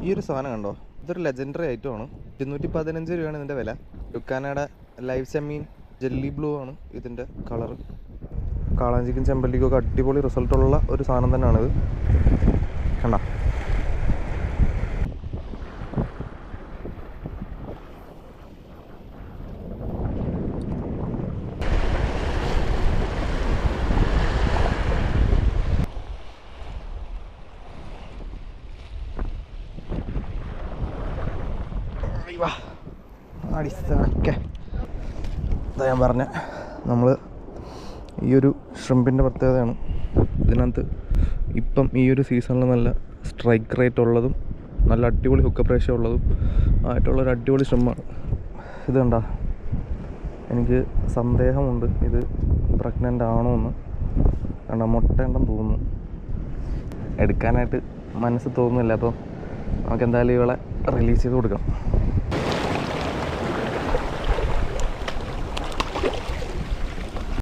ഈ ഒരു സാധനം കണ്ടോ, ഇതൊരു ലെജൻഡറി ഐറ്റമാണ്. 215 രൂപയാണ് ഇതിൻ്റെ വില. ടുക്കാനയുടെ ലൈവ് ചെമ്മീൻ ജെല്ലി ബ്ലൂ ആണ് ഇതിൻ്റെ കളറ്. കാളാഞ്ചിക്കും ചെമ്പല്ലിക്കും ഒക്കെ അടിപൊളി റിസൾട്ടുള്ള ഒരു സാധനം തന്നെയാണിത്. കണ്ട അടിസ്ഥാനൊക്കെ ഇതാ ഞാൻ പറഞ്ഞ നമ്മൾ ഈ ഒരു ഷ്രിമ്പിൻ്റെ പ്രത്യേകതയാണ്. ഇതിനകത്ത് ഇപ്പം ഈ ഒരു സീസണിൽ നല്ല സ്ട്രൈക്ക് റേറ്റ് ഉള്ളതും നല്ല അടിപൊളി ഹുക്കപ്പ് റേഷ്യോ ഉള്ളതും ആയിട്ടുള്ളൊരു അടിപൊളി ഷ്രിമ്പാണ് ഇത്. കണ്ട, എനിക്ക് സന്ദേഹമുണ്ട് ഇത് പ്രഗ്നൻ്റ് ആണോ എന്ന്. കണ്ട, മുട്ടയുണ്ടെന്ന് തോന്നുന്നു. എടുക്കാനായിട്ട് മനസ്സ് തോന്നുന്നില്ല. അപ്പോൾ നമുക്ക് എന്തായാലും ഇവളെ റിലീസ് ചെയ്ത് കൊടുക്കാം.